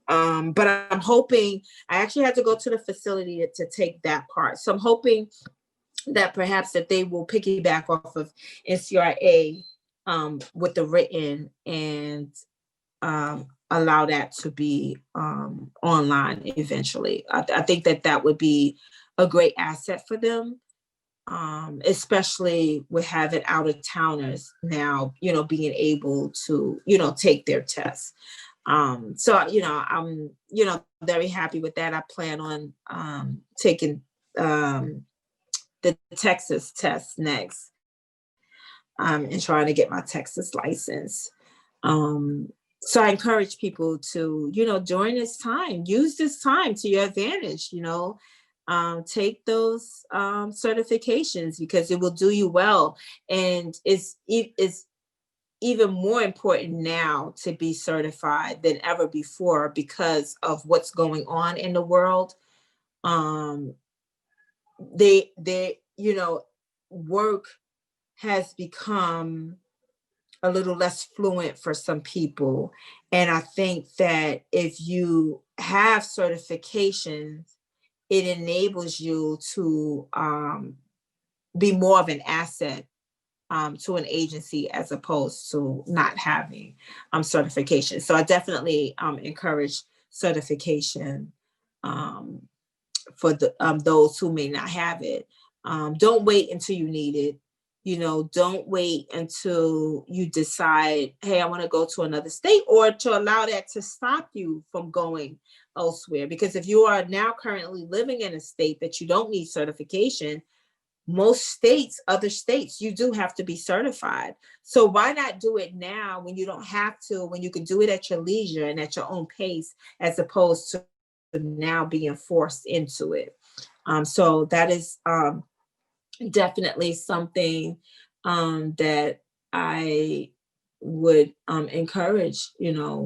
But I'm hoping, I actually had to go to the facility to take that part. So I'm hoping that perhaps that they will piggyback off of NCRA with the written and allow that to be online eventually. I think that would be a great asset for them, especially with having out of towners now, being able to, take their tests. So, I'm, very happy with that. I plan on taking the Texas test next, and trying to get my Texas license. So I encourage people to, during this time, use this time to your advantage, take those certifications because it will do you well. And it's even more important now to be certified than ever before because of what's going on in the world. They work has become a little less fluent for some people. And I think that if you have certifications, it enables you to be more of an asset to an agency as opposed to not having certification. So I definitely encourage certification for those who may not have it. Don't wait until you need it. Don't wait until you decide, hey, I want to go to another state, or to allow that to stop you from going elsewhere. Because if you are now currently living in a state that you don't need certification, most states, other states, you do have to be certified. So why not do it now when you don't have to, when you can do it at your leisure and at your own pace, as opposed to now being forced into it. So that is definitely something that I would encourage,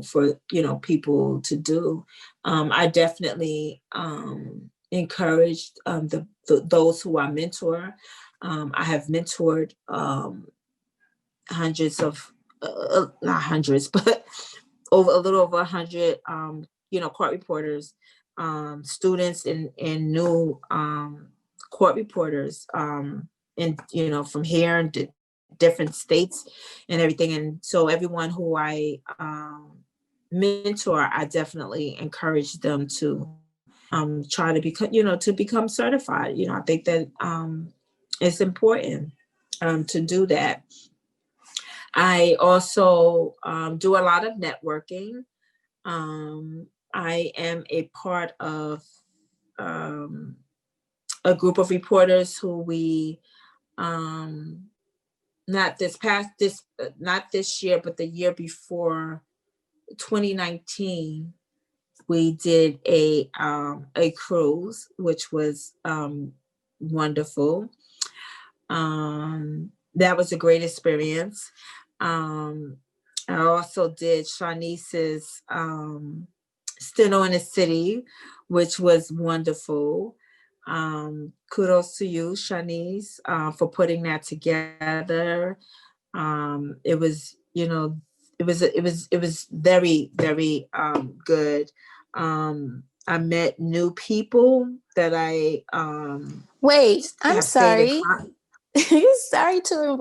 for, people to do. I definitely encouraged those who I mentor. I have mentored hundreds of, not hundreds, but over a little over 100, court reporters, students and new court reporters, and from here and different states and everything. And so everyone who I mentor, I definitely encourage them to try to become, to become certified. I think that it's important to do that. I also do a lot of networking. I am a part of a group of reporters who we not this year, but the year before, 2019, we did a cruise, which was wonderful. That was a great experience. I also did Shaunise's Steno in the City, which was wonderful. Kudos to you, Shaunise, for putting that together. It was, it was very, very good. I met new people that I Wait, I'm have stayed in sorry. contact. Sorry to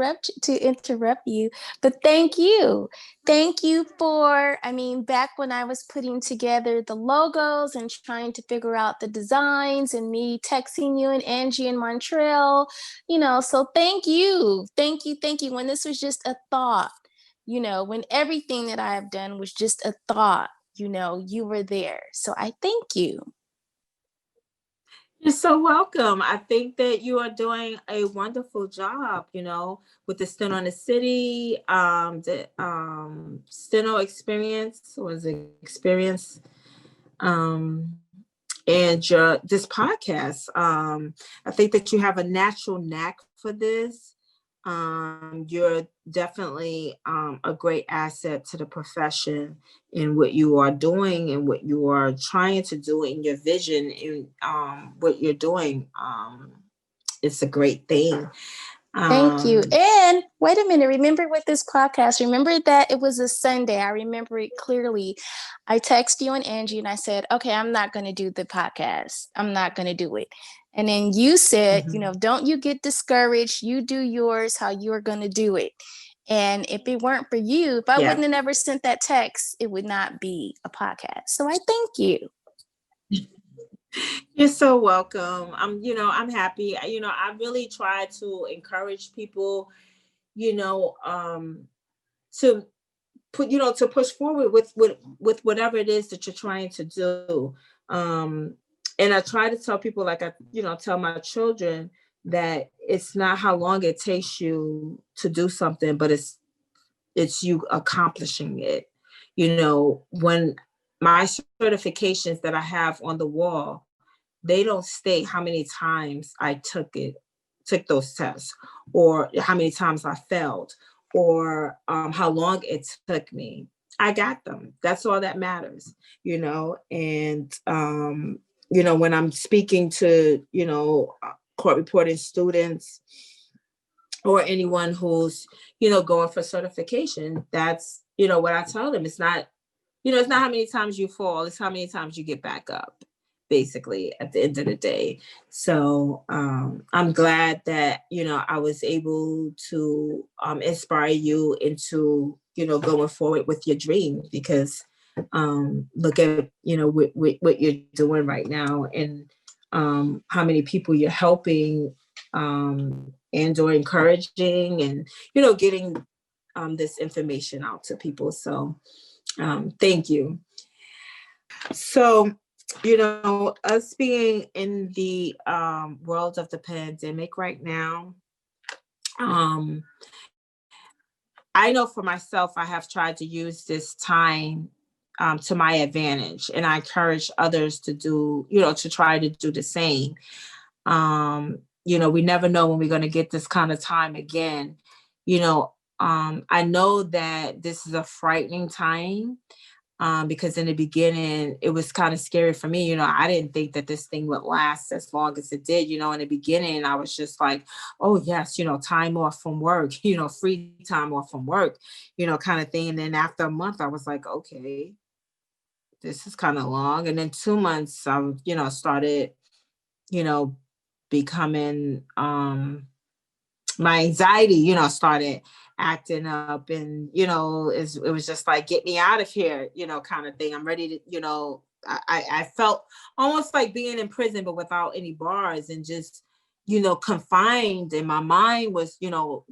interrupt you, but thank you. Thank you for, I mean, back when I was putting together the logos and trying to figure out the designs and me texting you and Angie in Montreal, so thank you. Thank you. Thank you. When this was just a thought, when everything that I have done was just a thought, you were there. So I thank you. You're so welcome. I think that you are doing a wonderful job, with the Steno in the City, the Steno experience was experience, um, and your this podcast. I think that you have a natural knack for this. You're definitely a great asset to the profession in what you are doing and what you are trying to do in your vision and what you're doing. It's a great thing. Thank you. Um, And wait a minute, remember with this podcast, remember that it was a Sunday. I remember it clearly. I texted you and Angie and I said, okay, I'm not going to do the podcast. I'm not going to do it. And then you said, mhm. don't you get discouraged. You do yours how you're going to do it. And if it weren't for you, if I Yeah. wouldn't have never sent that text, it would not be a podcast. So I thank you. You're so welcome. I'm happy. I really try to encourage people, you know, um, to to push forward with whatever it is that you're trying to do. Um, and I try to tell people, like I, tell my children that it's not how long it takes you to do something, but it's you accomplishing it. When my certifications that I have on the wall, they don't state how many times I took those tests, or how many times I failed, or how long it took me. I got them. That's all that matters, And when I'm speaking to court reporting students or anyone who's going for certification, that's what I tell them. It's not how many times you fall, it's how many times you get back up, basically, at the end of the day. So I'm glad that, I was able to inspire you into, going forward with your dream, because look at, what you're doing right now, and how many people you're helping, and or encouraging, and, getting this information out to people. So thank you. So, us being in the world of the pandemic right now, um, I know for myself, I have tried to use this time to my advantage, and I encourage others to do, to try to do the same. We never know when we're going to get this kind of time again. I know that this is a frightening time, because in the beginning it was kind of scary for me. I didn't think that this thing would last as long as it did. In the beginning, I was just like, oh yes, time off from work, free time off from work, kind of thing. And then after a month, I was like, okay, this is kind of long. And then 2 months, I, started, you know, becoming my anxiety, started acting up, and, it was just like, get me out of here, kind of thing. I'm ready to, I felt almost like being in prison, but without any bars, and just, confined. And my mind was,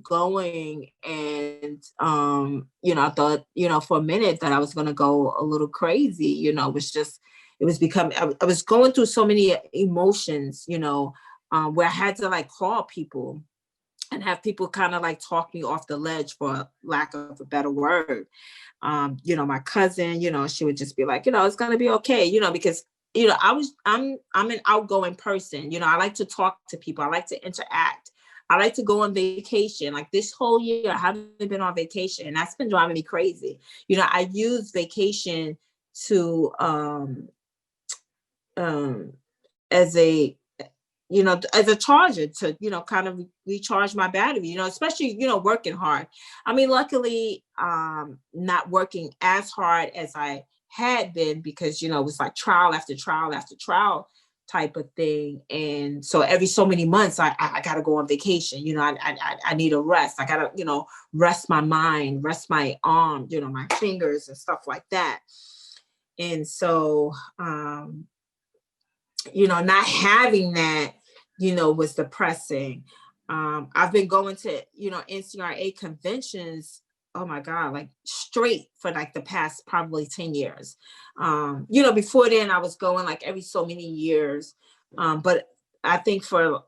going. And, I thought, for a minute that I was going to go a little crazy, it was becoming, I was going through so many emotions, where I had to like call people and have people kind of like talk me off the ledge, for lack of a better word. My cousin, she would just be like, it's gonna be okay, because I'm an outgoing person. I like to talk to people. I like to interact. I like to go on vacation. Like this whole year, I haven't been on vacation, and that's been driving me crazy. I use vacation to um as a as a charger to, kind of recharge my battery, especially, working hard. I mean, luckily, not working as hard as I had been, because, it was like trial after trial after trial. type of thing. And so every so many months, I got to go on vacation. I need a rest. I got to, rest my mind, rest my arm, my fingers and stuff like that. And so, not having that, was depressing. I've been going to, NCRA conventions, oh my God, like straight for like the past probably 10 years. Before then I was going like every so many years. But I think for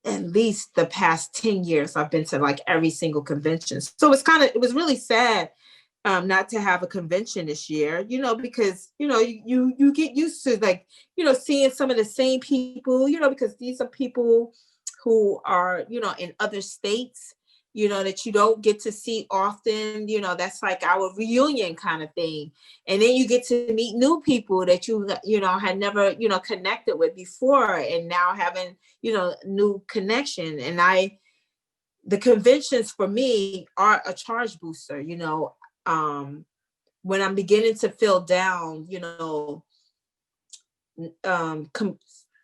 at least the past 10 years, I've been to like every single convention. So it was really sad not to have a convention this year, because, you get used to like, seeing some of the same people, because these are people who are, in other states, that you don't get to see often, that's like our reunion kind of thing. And then you get to meet new people that you had never, connected with before, and now having, new connection. And the conventions for me are a charge booster, when I'm beginning to feel down,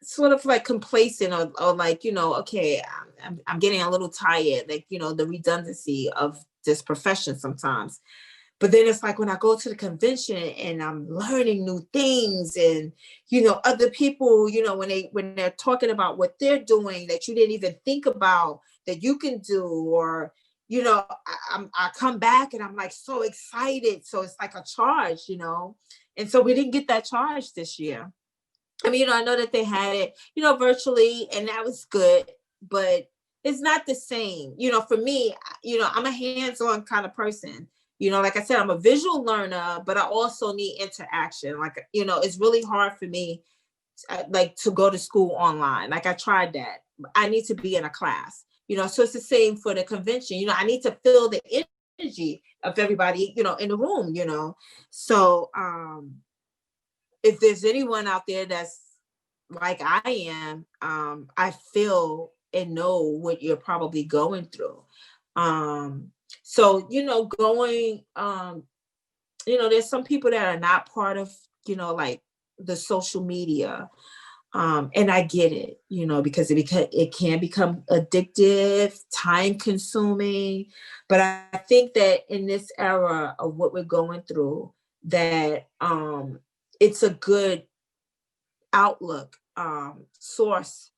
sort of like complacent or like, okay, I'm getting a little tired, like, the redundancy of this profession sometimes. But then it's like when I go to the convention and I'm learning new things, and, other people, when they're talking about what they're doing that you didn't even think about that you can do, or, I come back and I'm like so excited. So it's like a charge, and so we didn't get that charge this year. I mean, I know that they had it, virtually, and that was good, but it's not the same. For me, I'm a hands-on kind of person. Like I said, I'm a visual learner, but I also need interaction. Like, it's really hard for me, like, to go to school online. Like, I tried that. I need to be in a class, so it's the same for the convention. I need to feel the energy of everybody, in the room, So, if there's anyone out there that's like I am, I feel and know what you're probably going through. So, going, there's some people that are not part of, like the social media. And I get it, because it can become addictive, time consuming. But I think that in this era of what we're going through, that it's a good outlook, source,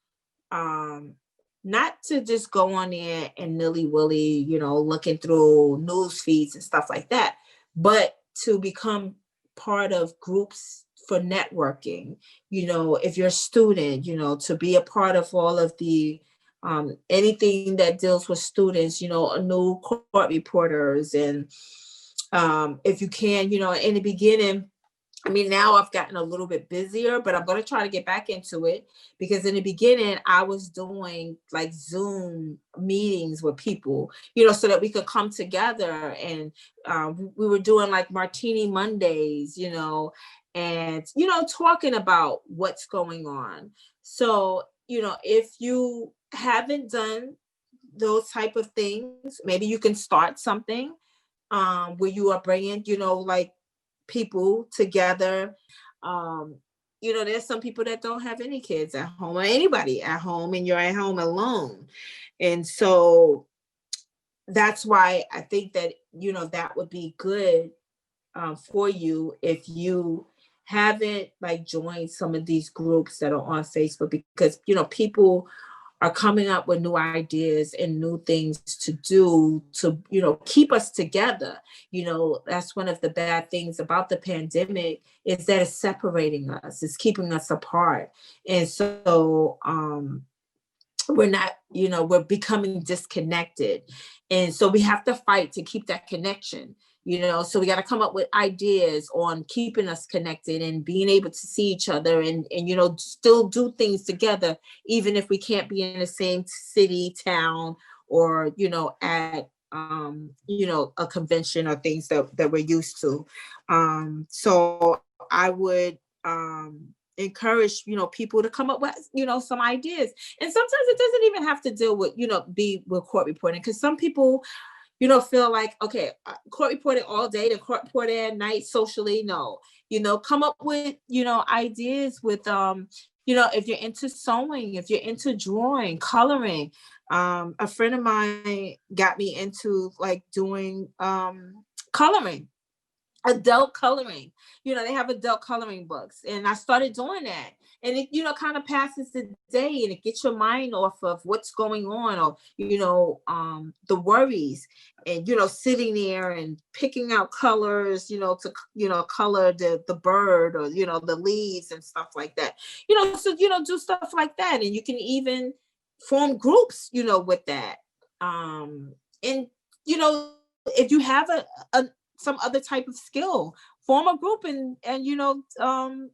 not to just go on there and nilly-willy, looking through news feeds and stuff like that, but to become part of groups for networking, if you're a student, to be a part of all of the anything that deals with students, new court reporters. And if you can, in the beginning, I mean, now I've gotten a little bit busier, but I'm going to try to get back into it, because in the beginning I was doing like Zoom meetings with people, so that we could come together. And we were doing like Martini Mondays, and, talking about what's going on. So, if you haven't done those type of things, maybe you can start something where you are bringing, like people together. There's some people that don't have any kids at home or anybody at home, and you're at home alone. And so that's why I think that, that would be good for you if you haven't like joined some of these groups that are on Facebook, because, people are coming up with new ideas and new things to do to, keep us together. That's one of the bad things about the pandemic, is that it's separating us, it's keeping us apart. And so we're not, we're becoming disconnected. And so we have to fight to keep that connection. So we got to come up with ideas on keeping us connected and being able to see each other, and still do things together, even if we can't be in the same city, town, or, at, a convention or things that we're used to. So I would encourage, people to come up with, some ideas. And sometimes it doesn't even have to deal with, be with court reporting, because some people, feel like, okay, court reporting all day, the court reporting at night socially. No, come up with, ideas with, if you're into sewing, if you're into drawing, coloring. A friend of mine got me into like doing coloring, adult coloring. They have adult coloring books, and I started doing that. And it, kind of passes the day, and it gets your mind off of what's going on, or, the worries, and, sitting there and picking out colors, to, color the bird, or, the leaves and stuff like that. So, do stuff like that. And you can even form groups, with that. And, if you have a some other type of skill, form a group, and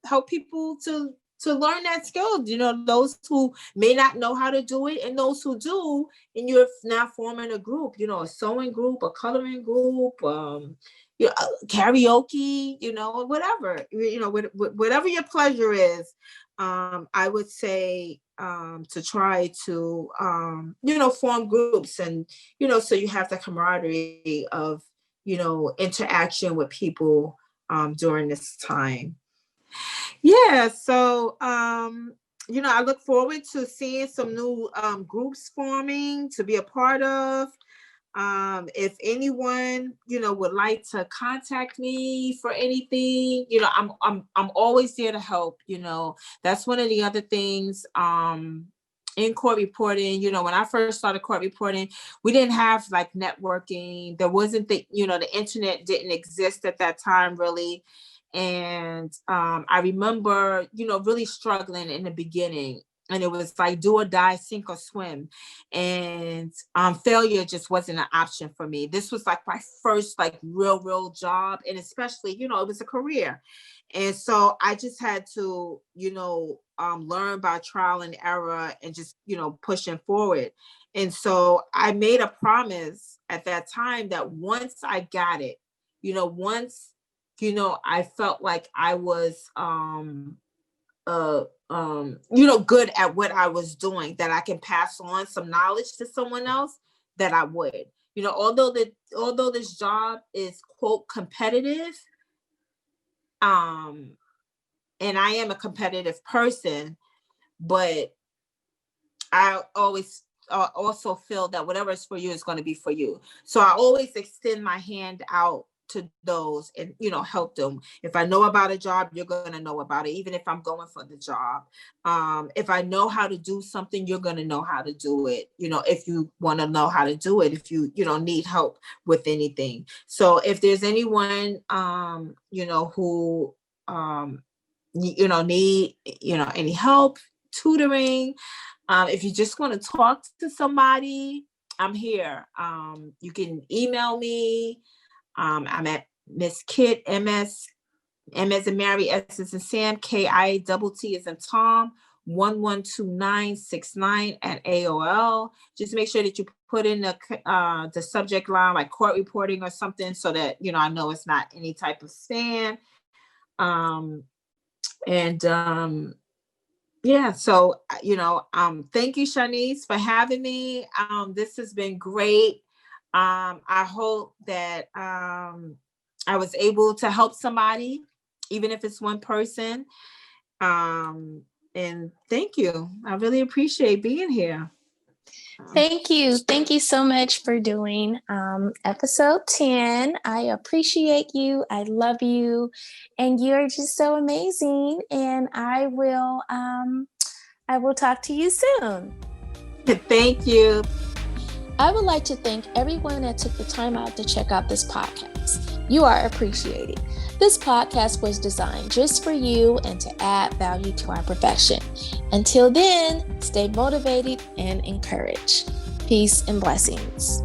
help people to learn that skill. Those who may not know how to do it, and those who do, and you're now forming a group, a sewing group, a coloring group, karaoke, whatever, whatever your pleasure is. I would say to try to form groups, and so you have the camaraderie of interaction with people during this time. Yeah, so I look forward to seeing some new groups forming to be a part of. If anyone would like to contact me for anything, I'm always there to help. That's one of the other things in court reporting. When I first started court reporting, we didn't have like networking. There wasn't the internet didn't exist at that time, really. And I remember really struggling in the beginning, and it was like do or die, sink or swim, and failure just wasn't an option for me. This was like my first like real job, and especially it was a career. And so I just had to learn by trial and error, and just pushing forward. And so I made a promise at that time that once I got it, once I felt like I was good at what I was doing, that I can pass on some knowledge to someone else, that I would. Although this job is quote competitive, and I am a competitive person, but I always also feel that whatever is for you is going to be for you. So I always extend my hand out to those, and help them. If I know about a job, you're going to know about it, even if I'm going for the job. If I know how to do something, you're going to know how to do it, if you want to know how to do it, if you need help with anything. So if there's anyone who need any help, tutoring, if you just want to talk to somebody, I'm here. You can email me. I'm at Miss Kitt, MS as in Mary, S as in Sam, KITT as in Tom, 112969 at AOL. Just make sure that you put in the subject line like court reporting or something, so that I know it's not any type of spam. Yeah, so thank you, Shaunise, for having me. This has been great. I hope that I was able to help somebody, even if it's one person. And thank you. I really appreciate being here. Thank you. Thank you so much for doing episode 10. I appreciate you. I love you. And you're just so amazing. And I will talk to you soon. Thank you. I would like to thank everyone that took the time out to check out this podcast. You are appreciated. This podcast was designed just for you and to add value to our profession. Until then, stay motivated and encouraged. Peace and blessings.